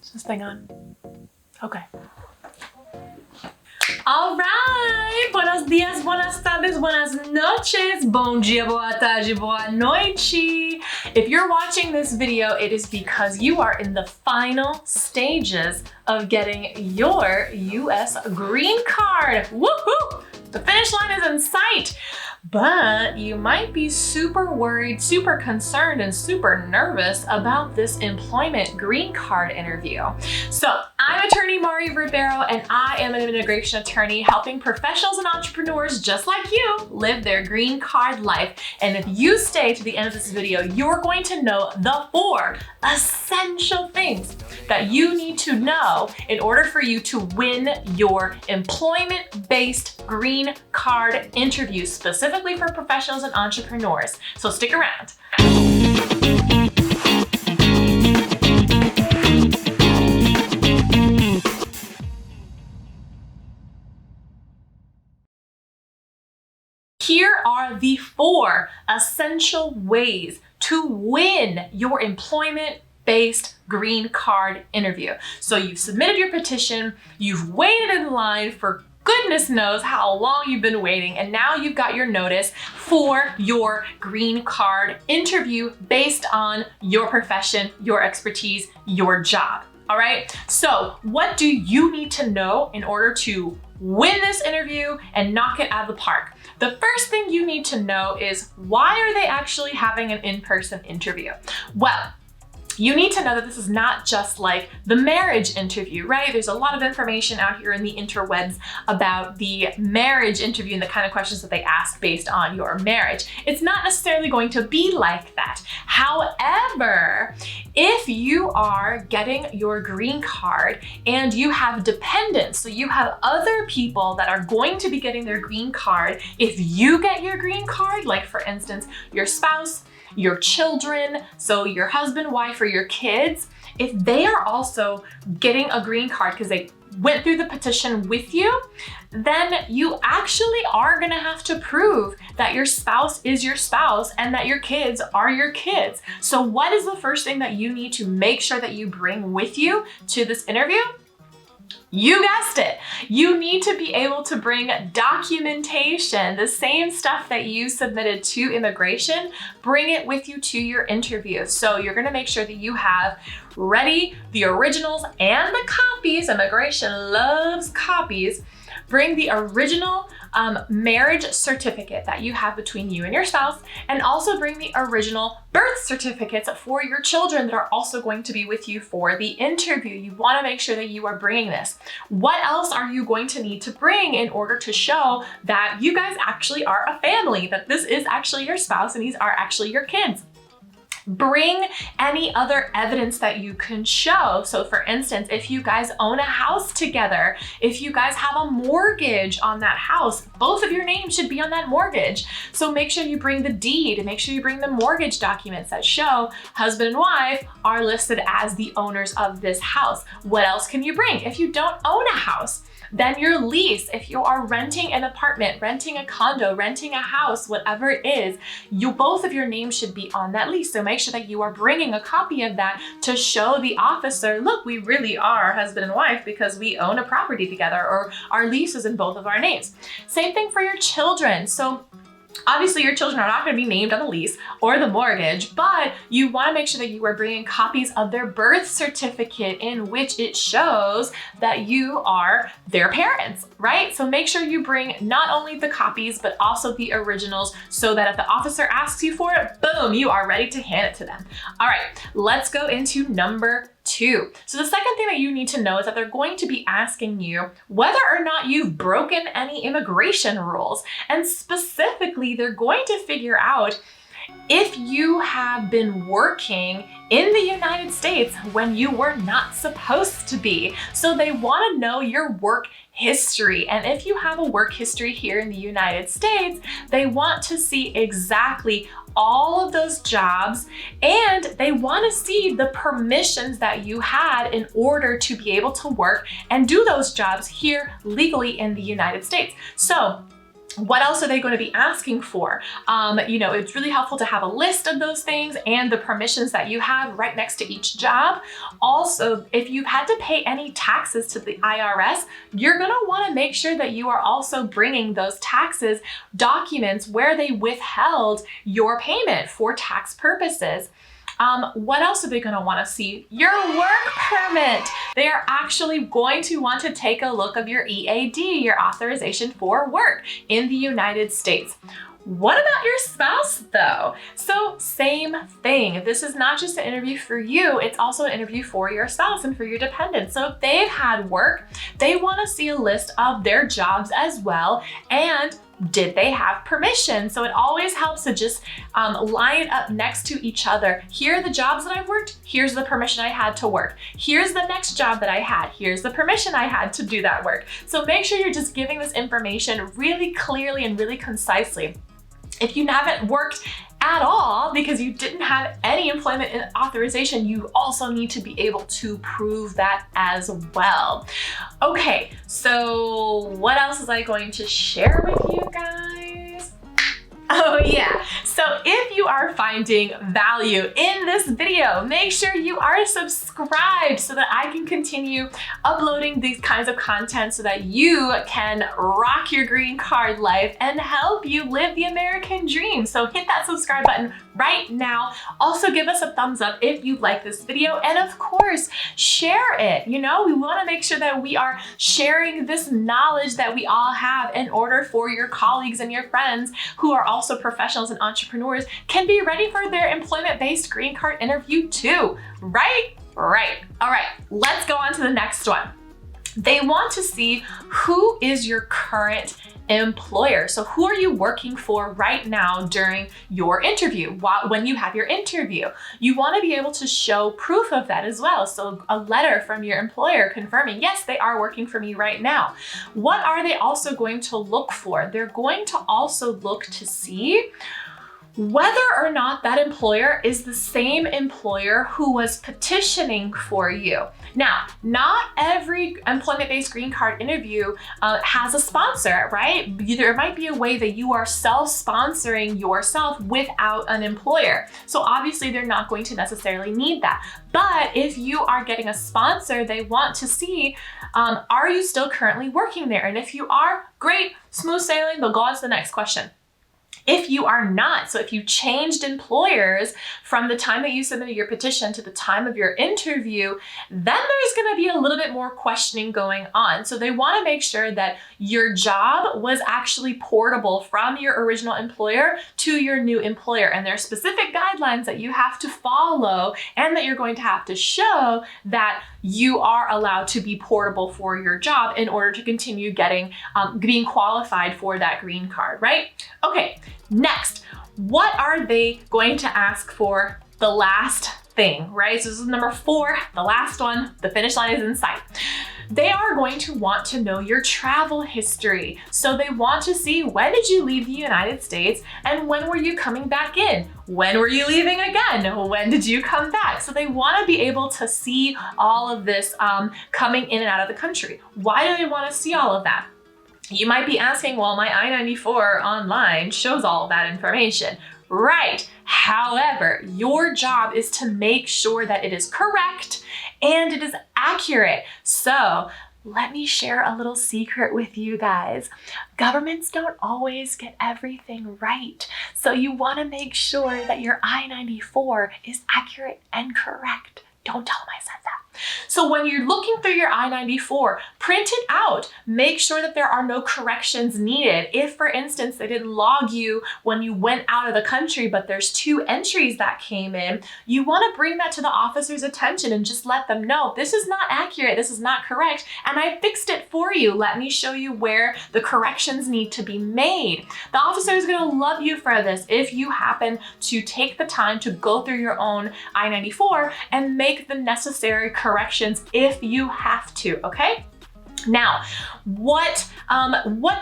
Is this thing on? Okay. All right. Buenos dias, buenas tardes, buenas noches. Bom dia, boa tarde, boa noite. If you're watching this video, it is because you are in the final stages of getting your US green card. Woohoo! The finish line is in sight. But you might be super worried, super concerned, and super nervous about this employment green card interview. So I'm attorney Mari Ribeiro, and I am an immigration attorney helping professionals and entrepreneurs just like you live their green card life. And if you stay to the end of this video, you're going to know the 4 essential things that you need to know in order for you to win your employment-based green card interview, specifically for professionals and entrepreneurs. So stick around. Here are the 4 essential ways to win your employment-based green card interview. So you've submitted your petition, you've waited in line for goodness knows how long you've been waiting, and now you've got your notice for your green card interview based on your profession, your expertise, your job. All right, so what do you need to know in order to win this interview and knock it out of the park? The first thing you need to know is, why are they actually having an in-person interview? Well, you need to know that this is not just like the marriage interview, right? There's a lot of information out here in the interwebs about the marriage interview and the kind of questions that they ask based on your marriage. It's not necessarily going to be like that. However, if you are getting your green card and you have dependents, so you have other people that are going to be getting their green card, if you get your green card, like for instance, your spouse, your children, so your husband, wife, or your kids, if they are also getting a green card because they went through the petition with you, then you actually are gonna have to prove that your spouse is your spouse and that your kids are your kids. So what is the first thing that you need to make sure that you bring with you to this interview? You guessed it. You need to be able to bring documentation, the same stuff that you submitted to immigration, bring it with you to your interview. So you're gonna make sure that you have ready the originals and the copies. Immigration loves copies. Bring the original marriage certificate that you have between you and your spouse, and also bring the original birth certificates for your children that are also going to be with you for the interview. You want to make sure that you are bringing this. What else are you going to need to bring in order to show that you guys actually are a family, that this is actually your spouse and these are actually your kids? Bring any other evidence that you can show. So for instance, if you guys own a house together, if you guys have a mortgage on that house, both of your names should be on that mortgage. So make sure you bring the deed and make sure you bring the mortgage documents that show husband and wife are listed as the owners of this house. What else can you bring? If you don't own a house, then your lease, if you are renting an apartment, renting a condo, renting a house, whatever it is, both of your names should be on that lease. So make sure that you are bringing a copy of that to show the officer, look, we really are husband and wife because we own a property together, or our lease is in both of our names. Same thing for your children. So obviously your children are not going to be named on the lease or the mortgage, but you want to make sure that you are bringing copies of their birth certificate in which it shows that you are their parents, right? So make sure you bring not only the copies, but also the originals so that if the officer asks you for it, boom, you are ready to hand it to them. All right, let's go into number 2. So the second thing that you need to know is that they're going to be asking you whether or not you've broken any immigration rules. And specifically, they're going to figure out if you have been working in the United States when you were not supposed to be. So they want to know your work history. And if you have a work history here in the United States, they want to see exactly all of those jobs, and they want to see the permissions that you had in order to be able to work and do those jobs here legally in the United States. So What else are they going to be asking for? It's really helpful to have a list of those things and the permissions that you have right next to each job. Also, if you've had to pay any taxes to the IRS, you're going to want to make sure that you are also bringing those taxes documents where they withheld your payment for tax purposes. What else are they going to want to see? Your work permit. They are actually going to want to take a look of your EAD, your authorization for work in the United States. What about your spouse though? So same thing. This is not just an interview for you, it's also an interview for your spouse and for your dependents. So if they've had work, they want to see a list of their jobs as well, and did they have permission? So it always helps to just line up next to each other. Here are the jobs that I've worked. Here's the permission I had to work. Here's the next job that I had. Here's the permission I had to do that work. So make sure you're just giving this information really clearly and really concisely. If you haven't worked at all because you didn't have any employment authorization, you also need to be able to prove that as well. Okay, so what else is I going to share with you guys? Oh yeah, so if you are finding value in this video, make sure you are subscribed so that I can continue uploading these kinds of content so that you can rock your green card life and help you live the American dream. So hit that subscribe button right now. Also give us a thumbs up if you like this video, and of course, share it. We want to make sure that we are sharing this knowledge that we all have in order for your colleagues and your friends who are also professionals and entrepreneurs can be ready for their employment-based green card interview too, right? Right. All right, let's go on to the next one. They want to see who is your current employer. So who are you working for right now during your interview? When you have your interview, you want to be able to show proof of that as well. So a letter from your employer confirming, yes, they are working for me right now. What are they also going to look for? They're going to also look to see whether or not that employer is the same employer who was petitioning for you. Now, not every employment-based green card interview has a sponsor, right? There might be a way that you are self-sponsoring yourself without an employer. So obviously they're not going to necessarily need that. But if you are getting a sponsor, they want to see, are you still currently working there? And if you are, great, smooth sailing, they'll go on to the next question. If you are not, so if you changed employers from the time that you submitted your petition to the time of your interview, then there's going to be a little bit more questioning going on. So they want to make sure that your job was actually portable from your original employer to your new employer. And there are specific guidelines that you have to follow and that you're going to have to show that you are allowed to be portable for your job in order to continue being qualified for that green card, right? Okay, next, what are they going to ask for? The last thing, right? So this is number 4, the last one, the finish line is in sight. They are going to want to know your travel history. So they want to see, when did you leave the United States and when were you coming back in? When were you leaving again? When did you come back? So they want to be able to see all of this coming in and out of the country. Why do they want to see all of that? You might be asking, well, my I-94 online shows all of that information. Right. However, your job is to make sure that it is correct and it is accurate. So let me share a little secret with you guys. Governments don't always get everything right. So you want to make sure that your I-94 is accurate and correct. Don't tell them I said that. So when you're looking through your I-94, print it out. Make sure that there are no corrections needed. If, for instance, they didn't log you when you went out of the country, but there's 2 entries that came in, you want to bring that to the officer's attention and just let them know, this is not accurate, this is not correct, and I fixed it for you. Let me show you where the corrections need to be made. The officer is going to love you for this if you happen to take the time to go through your own I-94 and make the necessary corrections if you have to, okay? Now, what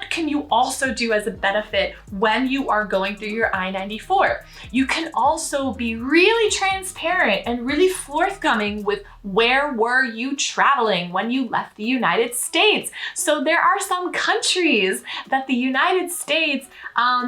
can you also do as a benefit when you are going through your I-94? You can also be really transparent and really forthcoming with where were you traveling when you left the United States. So there are some countries that the United States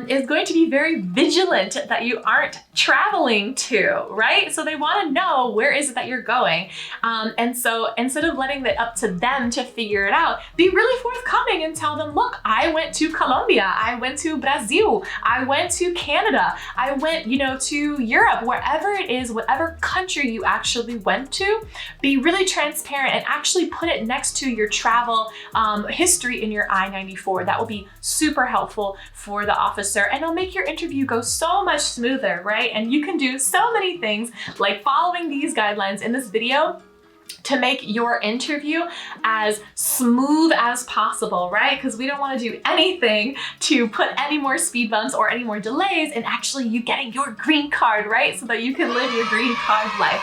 is going to be very vigilant that you aren't traveling to, right? So they want to know where is it that you're going. And so instead of letting it up to them to figure it out, be really forthcoming and tell them, look, I went to Colombia, I went to Brazil, I went to Canada, I went, to Europe, wherever it is, whatever country you actually went to, be really transparent and actually put it next to your travel history in your I-94. That will be super helpful for the officer, and it'll make your interview go so much smoother, right? And you can do so many things like following these guidelines in this video to make your interview as smooth as possible, right? Because we don't want to do anything to put any more speed bumps or any more delays in actually you getting your green card, right? So that you can live your green card life.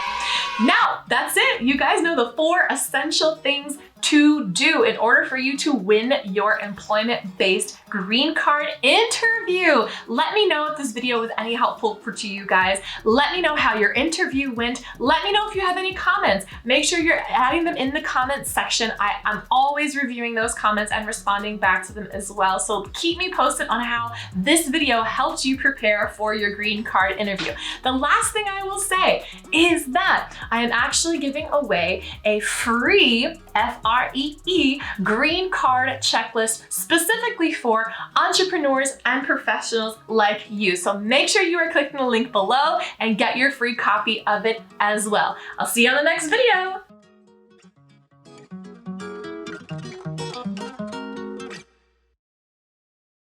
Now, that's it. You guys know the 4 essential things to do in order for you to win your employment-based green card interview. Let me know if this video was any helpful to you guys. Let me know how your interview went. Let me know if you have any comments. Make sure you're adding them in the comments section. I'm always reviewing those comments and responding back to them as well. So keep me posted on how this video helped you prepare for your green card interview. The last thing I will say is that I am actually giving away a free FREE green card checklist specifically for entrepreneurs and professionals like you. So make sure you are clicking the link below and get your free copy of it as well. I'll see you on the next video.